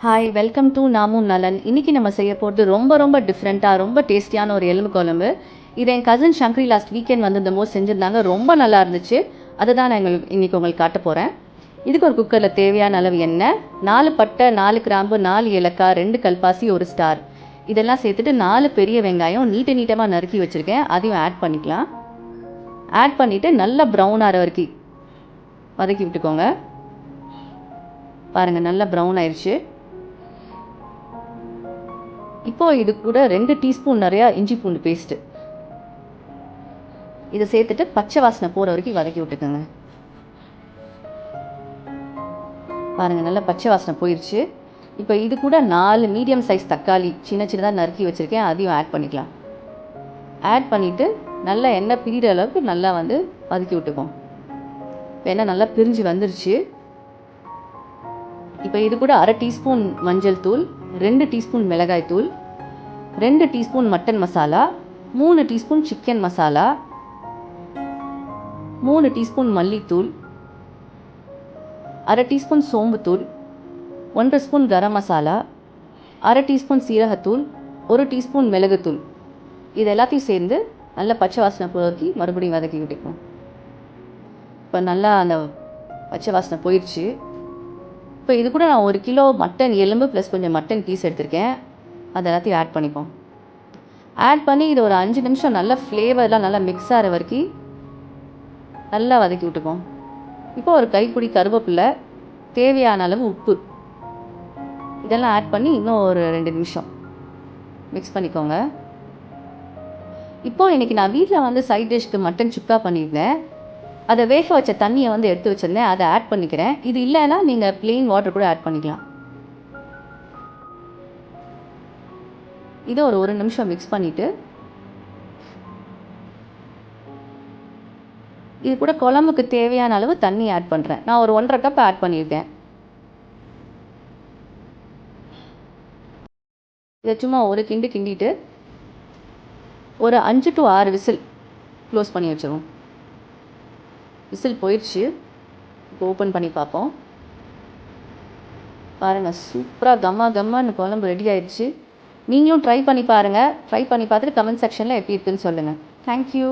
Hi welcome to நாமும் நலன். இன்றைக்கி நம்ம செய்ய போகிறது ரொம்ப டிஃப்ரெண்ட்டாக ரொம்ப டேஸ்டியான ஒரு எலும்பு குழம்பு. இது என் கசின் சங்கரி லாஸ்ட் வீக்கெண்ட் வந்திருந்தபோது செஞ்சுருந்தாங்க. ரொம்ப நல்லா இருந்துச்சு. அதை தான் நான் இன்றைக்கி உங்களுக்கு காட்ட போகிறேன். இதுக்கு ஒரு குக்கரில் தேவையான அளவு எண்ணெய், 4 பட்டை, 4 கிராம்பு, 4 ஏலக்காய், 2 கல்பாசி, 1 ஸ்டார் இதெல்லாம் சேர்த்துட்டு 4 பெரிய வெங்காயம் நீட்டமாக நறுக்கி வச்சுருக்கேன். அதையும் ஆட் பண்ணிக்கலாம். ஆட் பண்ணிவிட்டு நல்லா ப்ரௌன் ஆகிற வரைக்கும் வதக்கி விட்டுக்கோங்க. பாருங்கள், நல்லா ப்ரௌன் ஆயிடுச்சு. இப்போது இது கூட 2 டீஸ்பூன் நிறையா இஞ்சி பூண்டு பேஸ்ட்டு இதை சேர்த்துட்டு பச்சை வாசனை போகிற வரைக்கும் வதக்கி விட்டுக்கோங்க. பாருங்கள், நல்லா பச்சை வாசனை போயிடுச்சு. இப்போ இது கூட 4 மீடியம் சைஸ் தக்காளி சின்னதாக நறுக்கி வச்சுருக்கேன். அதையும் ஆட் பண்ணிக்கலாம். ஆட் பண்ணிவிட்டு நல்லா எண்ணெய் பிரிகிற அளவுக்கு நல்லா வதக்கி விட்டுப்போம். இப்போ எண்ணெய் நல்லா பிரிஞ்சு வந்துருச்சு. இப்போ இது கூட 1/2 டீஸ்பூன் மஞ்சள் தூள், 2 டீஸ்பூன் மிளகாய் தூள், 2 teaspoon mutton masala, 3 teaspoon chicken masala, 3 teaspoon மல்லித்தூள், 1/2 teaspoon சோம்புத்தூள், 1 spoon garam masala, 1/2 teaspoon சீரகத்தூள், 1 டீஸ்பூன் மிளகுத்தூள் இது எல்லாத்தையும் சேர்ந்து நல்லா பச்சை வாசனை போக்கி மறுபடியும் வதக்கி விட்டுக்கணும். இப்போ நல்லா அந்த பச்சை வாசனை போயிடுச்சு. இப்போ இது கூட நான் 1 கிலோ மட்டன் எலும்பு ப்ளஸ் கொஞ்சம் மட்டன் பீஸ் எடுத்திருக்கேன். அது எல்லாத்தையும் ஆட் பண்ணிப்போம். ஆட் பண்ணி இது ஒரு 5 நிமிஷம் நல்லா ஃப்ளேவர்லாம் நல்லா மிக்ஸ் ஆகிற வரைக்கும் நல்லா வதக்கி விட்டுப்போம். இப்போ ஒரு கைப்பிடி கருவேப்பிலை, தேவையான அளவு உப்பு இதெல்லாம் ஆட் பண்ணி இன்னும் ஒரு 2 நிமிஷம் மிக்ஸ் பண்ணிக்கோங்க. இப்போது இன்றைக்கி நான் வீட்டில் சைட் டிஷ்க்கு மட்டன் சுக்கா பண்ணியிருந்தேன். அதை வேக வச்ச தண்ணியை எடுத்து வச்சுருந்தேன். அதை ஆட் பண்ணிக்கிறேன். இது இல்லைன்னா நீங்கள் ப்ளெயின் வாட்டர் கூட ஆட் பண்ணிக்கலாம். இதை ஒரு 1 நிமிஷம் மிக்ஸ் பண்ணிவிட்டு இது கூட குழம்புக்கு தேவையான அளவு தண்ணி ஆட் பண்ணுறேன். நான் ஒரு 1.5 கப் ஆட் பண்ணியிருக்கேன். இதை சும்மா ஒரு கிண்டிட்டு ஒரு 5 to 6 விசில் க்ளோஸ் பண்ணி வச்சிருவோம். விசில் போயிடுச்சு. இப்போ ஓப்பன் பண்ணி பார்ப்போம். பாருங்கள், சூப்பராக கம்மான்னு குழம்பு ரெடி ஆயிடுச்சு. நீங்களும் ட்ரை பண்ணி பாருங்கள். ட்ரை பண்ணி பார்த்துட்டு கமெண்ட் செக்ஷனில் எப்படி இருக்குன்னு சொல்லுங்கள். தேங்க்யூ.